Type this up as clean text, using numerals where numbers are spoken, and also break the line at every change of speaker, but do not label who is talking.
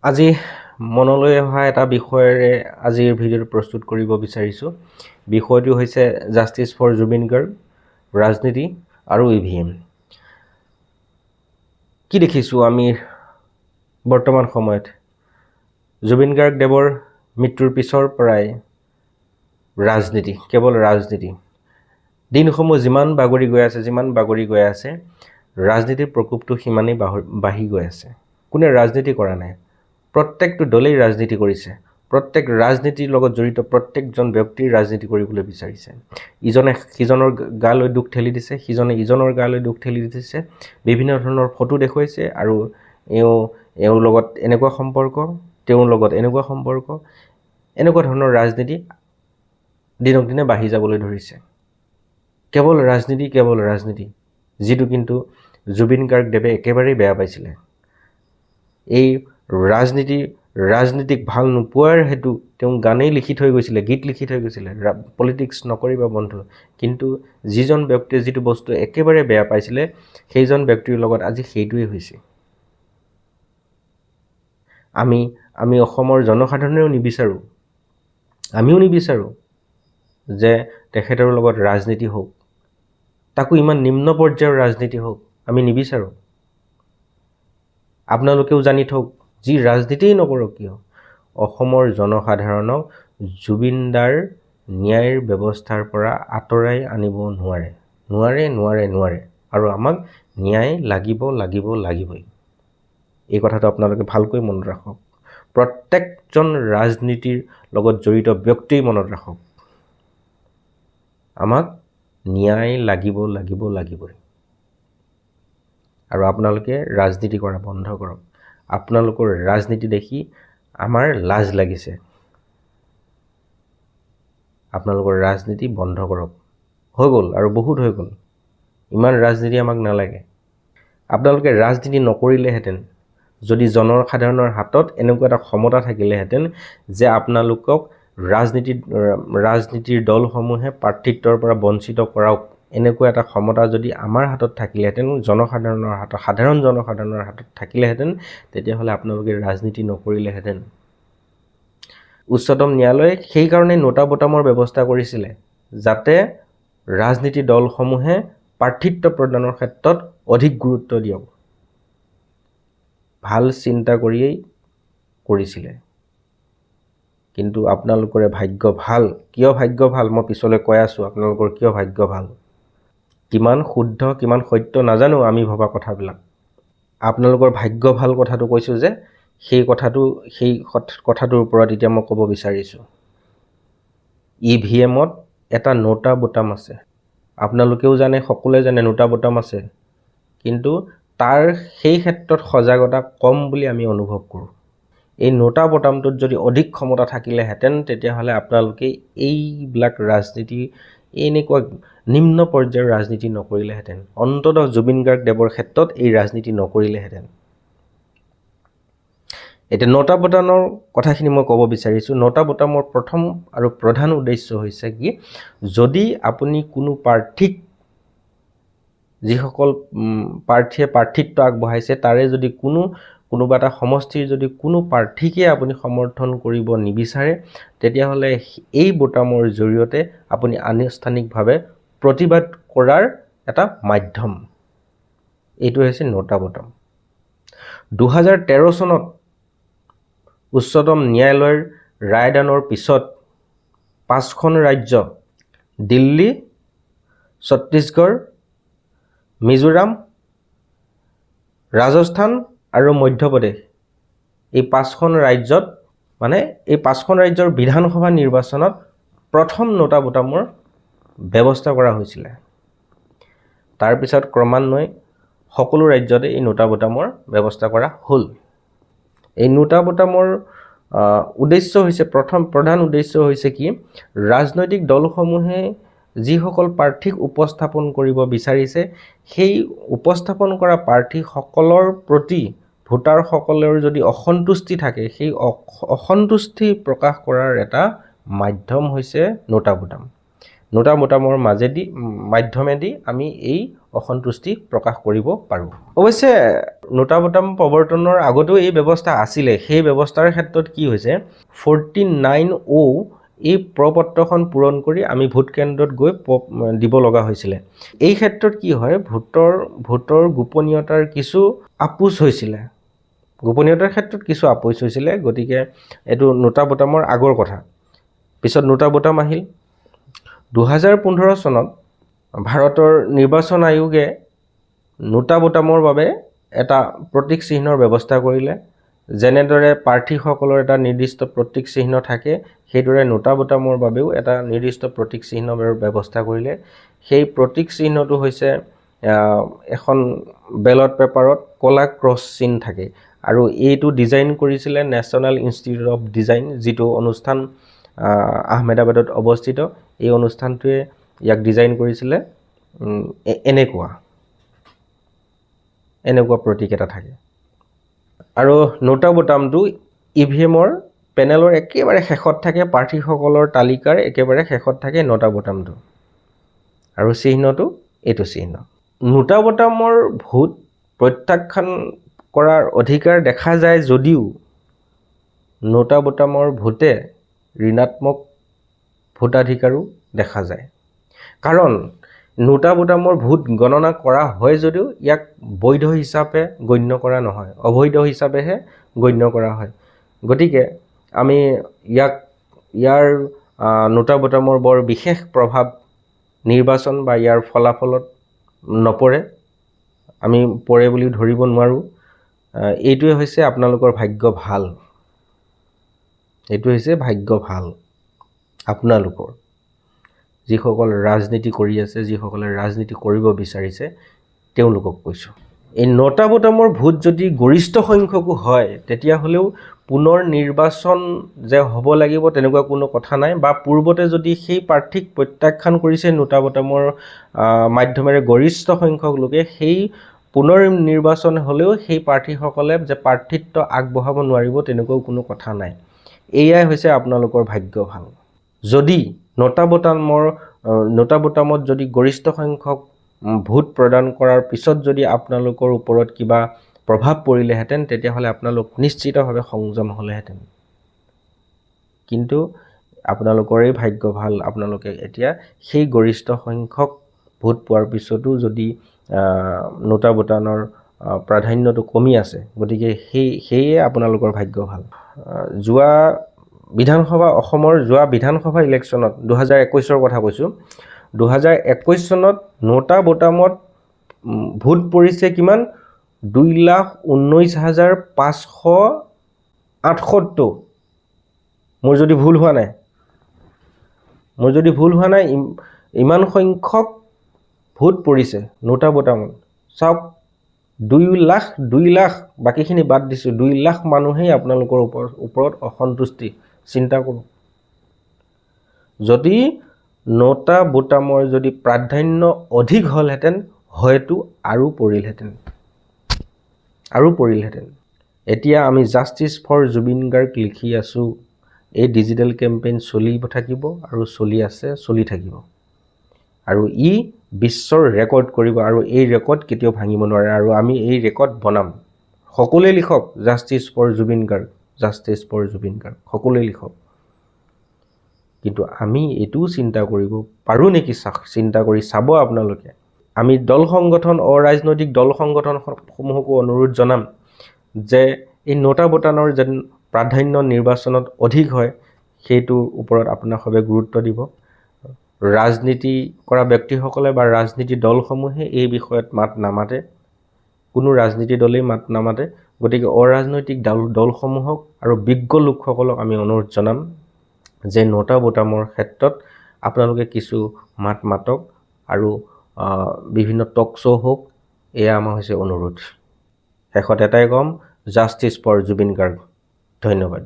আজি মনলৈ অহা এটা বিষয়েৰে আজিৰ ভিডিঅ'টো প্ৰস্তুত কৰিব বিচাৰিছোঁ। বিষয়টো হৈছে জাষ্টিছ ফৰ জুবিন গাৰ্গ, ৰাজনীতি আৰু EVM। কি দেখিছোঁ আমি বৰ্তমান সময়ত জুবিন গাৰ্গ দেৱৰ মৃত্যুৰ পিছৰ পৰাই ৰাজনীতি, কেৱল ৰাজনীতি। দিনসমূহ যিমান বাগৰি গৈ আছে, ৰাজনীতিৰ প্ৰকোপটো সিমানেই বাঢ়ি গৈ আছে। কোনে ৰাজনীতি কৰা নাই? প্ৰত্যেকটো দলেই ৰাজনীতি কৰিছে। প্ৰত্যেক ৰাজনীতিৰ লগত জড়িত প্ৰত্যেকজন ব্যক্তিৰ ৰাজনীতি কৰিবলৈ বিচাৰিছে। ইজনে সিজনৰ গালৈ দুখ ঠেলি দিছে, সিজনে ইজনৰ গালৈ দুখ ঠেলি দিছে, বিভিন্ন ধৰণৰ ফটো দেখুৱাইছে আৰু এওঁৰ লগত এনেকুৱা সম্পৰ্ক, তেওঁৰ লগত এনেকুৱা সম্পৰ্ক, এনেকুৱা ধৰণৰ ৰাজনীতি দিনক দিনে বাঢ়ি যাবলৈ ধৰিছে। কেৱল ৰাজনীতি, যিটো কিন্তু জুবিন গাৰ্গ দেৱে একেবাৰেই বেয়া পাইছিলে। এই ৰাজনীতিক ভাল নোপোৱাৰ হেতু তেওঁ গানেই লিখি থৈ গৈছিলে, গীত লিখি থৈ গৈছিলে, পলিটিক্স নকৰিবা বন্ধু। কিন্তু যিজন ব্যক্তিয়ে যিটো বস্তু একেবাৰে বেয়া পাইছিলে, সেইজন ব্যক্তিৰ লগত আজি সেইটোৱেই হৈছে। আমি অসমৰ জনসাধাৰণেও নিবিচাৰোঁ, আমিও নিবিচাৰোঁ যে তেখেতৰ লগত ৰাজনীতি হওক, তাকো ইমান নিম্ন পৰ্যায়ৰ ৰাজনীতি হওক, আমি নিবিচাৰোঁ। আপোনালোকেও জানি থওক, যি ৰাজনীতিয়েই নকৰক কিয়, অসমৰ জনসাধাৰণক জুবিন দাৰ ন্যায়ৰ ব্যৱস্থাৰ পৰা আঁতৰাই আনিব নোৱাৰে। আৰু আমাক ন্যায় লাগিবই। এই কথাটো আপোনালোকে ভালকৈ মনত ৰাখক। প্ৰত্যেকজন ৰাজনীতিৰ লগত জড়িত ব্যক্তিয়ে মনত ৰাখক, আমাক ন্যায় লাগিবই। আৰু আপোনালোকে ৰাজনীতি কৰা বন্ধ কৰক। আপোনালোকৰ ৰাজনীতি দেখি আমাৰ লাজ লাগিছে। আপোনালোকৰ ৰাজনীতি বন্ধ কৰক। হৈ গ'ল আৰু বহুত হৈ গ'ল। ইমান ৰাজনীতি আমাক নালাগে। আপোনালোকে ৰাজনীতি নকৰিলেহেঁতেন, যদি জনসাধাৰণৰ হাতত এনেকুৱা এটা ক্ষমতা থাকিলেহেঁতেন যে আপোনালোকক ৰাজনীতিৰ দলসমূহে প্ৰাৰ্থিত্বৰ পৰা বঞ্চিত কৰাওক, এনেকুৱা এটা ক্ষমতা যদি আমাৰ হাতত থাকিলেহেঁতেন, সাধাৰণ জনসাধাৰণৰ হাতত থাকিলেহেঁতেন, তেতিয়াহ'লে আপোনালোকে ৰাজনীতি নকৰিলেহেঁতেন। উচ্চতম ন্যায়ালয়ে সেইকাৰণে নোটা বোতামৰ ব্যৱস্থা কৰিছিলে, যাতে ৰাজনীতি দলসমূহে প্ৰাৰ্থিত্ব প্ৰদানৰ ক্ষেত্ৰত অধিক গুৰুত্ব দিয়ক। ভাল চিন্তা কৰিয়েই কৰিছিলে। কিন্তু আপোনালোকৰে ভাগ্য ভাল। কিয় ভাগ্য ভাল মই পিছলৈ কৈ আছোঁ, আপোনালোকৰ কিয় ভাগ্য ভাল। কিমান শুদ্ধ কিমান সত্য নাজানো আমি ভবা কথাবিলাক। আপোনালোকৰ ভাগ্য ভাল কথাটো কৈছোঁ যে, সেই কথাটোৰ ওপৰত এতিয়া মই ক'ব বিচাৰিছোঁ। EVMত এটা নোটা বোতাম আছে। আপোনালোকেও জানে, সকলোৱে জানে নোটা বোতাম আছে। কিন্তু তাৰ সেই ক্ষেত্ৰত সজাগতা কম বুলি আমি অনুভৱ কৰোঁ। এই নোটা বোতামটোত যদি অধিক ক্ষমতা থাকিলেহেঁতেন, তেতিয়াহ'লে আপোনালোকে এইবিলাক ৰাজনীতি, এনেকুৱা নিম্ন পৰ্যায়ৰ ৰাজনীতি নকৰিলেহেঁতেন। অন্ততঃ জুবিন গাৰ্গ দেৱৰ ক্ষেত্ৰত এই ৰাজনীতি নকৰিলেহেঁতেন। এতিয়া নোটা বোতামৰ কথাখিনি মই ক'ব বিচাৰিছোঁ। নোটা বোতামৰ প্ৰথম আৰু প্ৰধান উদ্দেশ্য হৈছে কি, যদি আপুনি কোনো প্ৰাৰ্থীক, যিসকল প্ৰাৰ্থীয়ে প্ৰাৰ্থিত্ব আগবঢ়াইছে, তাৰে যদি কোনোবা এটা সমষ্টিৰ যদি কোনো প্ৰাৰ্থীকে আপুনি সমৰ্থন কৰিব নিবিচাৰে, তেতিয়াহ'লে এই বোতামৰ জৰিয়তে আপুনি আনুষ্ঠানিকভাৱে প্ৰতিবাদ কৰাৰ এটা মাধ্যম। এইটো হৈছে নোটা বোতাম। 2013 চনত উচ্চতম ন্যায়ালয়ৰ ৰায়দানৰ পিছত 5খন ৰাজ্য, দিল্লী, ছত্তীশগড়, মিজোৰাম, ৰাজস্থান আৰু মধ্যপ্ৰদেশ, এই 5খন ৰাজ্যৰ বিধানসভা নিৰ্বাচনত প্ৰথম নোটা বোতামৰ ব্যৱস্থা কৰা হৈছিলে। তাৰপিছত ক্ৰমান্বয়ে সকলো ৰাজ্যতে এই নোটা বোতামৰ ব্যৱস্থা কৰা হ'ল। এই নোটা বোতামৰ প্ৰধান উদ্দেশ্য হৈছে কি, ৰাজনৈতিক দলসমূহে যিসকল প্ৰাৰ্থীক উপস্থাপন কৰিব বিচাৰিছে, সেই উপস্থাপন কৰা প্ৰাৰ্থীসকলৰ প্ৰতি ভোটাৰসকলৰ যদি অসন্তুষ্টি থাকে, সেই অসন্তুষ্টি প্ৰকাশ কৰাৰ এটা মাধ্যম হৈছে নোটা বোতাম। নোটা বোতামৰ মাধ্যমেদি আমি এই অসন্তুষ্টি প্ৰকাশ কৰিব পাৰোঁ। অৱশ্যে নোটা বুটাম প্ৰৱৰ্তনৰ আগতেও এই ব্যৱস্থা আছিলে সেই ব্যৱস্থাৰ ক্ষেত্ৰত কি হৈছে 49O এই প্ৰপত্ৰখন পূৰণ কৰি আমি ভোট কেন্দ্ৰত গৈ দিব লগা হৈছিলে এই ক্ষেত্ৰত কি হয় ভোটৰ গোপনীয়তাৰ কিছু আপোচ হৈছিলে গোপনীয়তাৰ ক্ষেত্ৰত কিছু আপোচ হৈছিলে গতিকে এটো নোটা বুটামৰ আগৰ কথা পিছত নোটা বুটাম আহিল 2015 চনত ভাৰতৰ নিৰ্বাচন আয়োগে নোটা বুটামৰ বাবে এটা প্ৰতীক চিহ্নৰ ব্যৱস্থা কৰিলে যেনেদৰে প্ৰাৰ্থীসকলৰ এটা নিৰ্দিষ্ট প্ৰতীক চিহ্ন থাকে সেইদৰে নোটা বুটামৰ বাবেও এটা নিৰ্দিষ্ট প্ৰতীক চিহ্নৰ ব্যৱস্থা কৰিলে সেই প্ৰতীক চিহ্নটো হৈছে এখন বেলট পেপাৰত কলা ক্ৰছ চিন থাকে আৰু এইটো ডিজাইন কৰিছিলে নেশ্যনেল ইনষ্টিটিউট অফ ডিজাইন যেটো অনুষ্ঠান আহমেদাবাদত অৱস্থিত এই অনুষ্ঠানটোৱে ইয়াক ডিজাইন কৰিছিলে এনেকুৱা প্ৰতীক এটা থাকে আৰু নোটা বুটামটো ইভিএমৰ পেনেলৰ একেবাৰে শেষত থাকে প্ৰাৰ্থীসকলৰ তালিকাৰ একেবাৰে শেষত থাকে নোটা বুটামটো আৰু চিহ্নটো এইটো চিহ্ন নোটা বুটামৰ ভোট প্ৰত্যাখ্যান কৰাৰ অধিকাৰ দেখা যায় যদিও নোটা বুটামৰ ভোটে ঋণাত্মক ভোটাধিকাৰো দেখা যায় কাৰণ নোটা বুটামৰ ভোট গণনা কৰা হয় যদিও ইয়াক বৈধ হিচাপে গণ্য কৰা নহয় অবৈধ হিচাপেহে গণ্য কৰা হয় গতিকে আমি ইয়াৰ নোটা বুটামৰ বৰ বিশেষ প্ৰভাৱ নিৰ্বাচন বা ইয়াৰ ফলাফলত নপৰে আমি পৰে বুলি ধৰিব নোৱাৰো এইটোৱে হৈছে আপোনালোকৰ ভাগ্য ভাল এইটো হৈছে ভাগ্য ভাল আপোনালোকৰ যিসকল ৰাজনীতি কৰি আছে যিসকলে ৰাজনীতি কৰিব বিচাৰিছে তেওঁলোকক কৈছো এই নোটা বুটামৰ ভোট যদি গৰিষ্ঠ সংখ্যকো হয় তেতিয়া হলেও পুনৰ নিৰ্বাচন যে হ'ব লাগিব তেনেকুৱা কোনো কথা নাই বা পূৰ্বতে যদি সেই প্ৰাৰ্থীক প্ৰত্যাখ্যান কৰিছে নোটা বুটামৰ মাধ্যমেৰে গৰিষ্ঠ সংখ্যক লোকে সেই পুনৰ নিৰ্বাচন হলেও সেই প্ৰাৰ্থীসকলে যে প্ৰাৰ্থিত্ব আগবঢ়াব নোৱাৰিব তেনেকুৱা কোনো কথা নাই এয়াই হৈছে আপোনালোকৰ ভাগ্য ভাল যদি নোটা বুটামত যদি গৰিষ্ঠ সংখ্যক ভোট প্ৰদান কৰাৰ পিছত যদি আপোনালোকৰ ওপৰত কিবা প্ৰভাৱ পৰিলেহেঁতেন তেতিয়াহ'লে আপোনালোক নিশ্চিতভাৱে সংযম হ'লেহেঁতেন কিন্তু আপোনালোকৰেই ভাগ্য ভাল আপোনালোকে এতিয়া সেই গৰিষ্ঠ সংখ্যক ভোট পোৱাৰ পিছতো যদি নোটা বুটামৰ প্ৰাধান্যটো কমি আছে গতিকে সেয়ে আপোনালোকৰ ভাগ্য ভাল যোৱা অসমৰ যোৱা বিধানসভা ইলেকশ্যনত 2021 কথা কৈছো 2021 চনত নোটা বুটামত ভোট পৰিছে কিমান 2,19,568 মোৰ যদি ভুল হোৱা নাই ইমান সংখ্যক ভোট পৰিছে নোটা বুটামত চাওক 2 লাখ বাকিখিনি বাদ দিছো 2 লাখ মানুহেই আপোনালোকৰ ওপৰত অসন্তুষ্টি চিন্তা কৰক যদি নোটা বুটামৰ যদি প্ৰাধান্য অধিক হলহেঁতেন হয়তো আৰু পৰিলহেঁতেন এতিয়া আমি জাষ্টিস ফৰ জুবিন গাৰ্গ লিখি আছো এই ডিজিটেল কেম্পেইন চলি থাকিব আৰু চলি থাকিব আৰু ই বিশ্বৰ ৰেকৰ্ড কৰিব আৰু এই ৰেকৰ্ড কেতিয়াও ভাঙিব নোৱাৰে আৰু আমি এই ৰেকৰ্ড বনাম সকলোৱে লিখক জাষ্টিস ফৰ জুবিন গাৰ্গ সকলোৱে লিখক কিন্তু আমি এটো চিন্তা কৰিব পাৰো নেকি চিন্তা কৰি চাব আপোনালোকে আমি দল সংগঠন অৰাজনৈতিক দল সংগঠনসমূহকো অনুৰোধ জনাম যে এই নোটা বুটামৰ যেন প্ৰাধান্য নিৰ্বাচনত অধিক হয় সেইটোৰ ওপৰত আপোনালোকে গুৰুত্ব দিব ৰাজনীতি কৰা ব্যক্তিসকলে বা ৰাজনীতি দলসমূহে এই বিষয়ত মাত নামাতে কোনো ৰাজনীতি দলেই মাত নামাতে গতিকে অৰাজনৈতিক দলসমূহক আৰু বিজ্ঞ লোকসকলক আমি অনুৰোধ জনাম যে নোটা বুটামৰ ক্ষেত্ৰত আপোনালোকে কিছু মাত মাতক আৰু বিভিন্ন টক শ্ব' হোক এয়া আমাৰ হৈছে অনুৰোধ শেষত এটাই কম জাষ্টিস ফৰ জুবিন গাৰ্গ ধন্যবাদ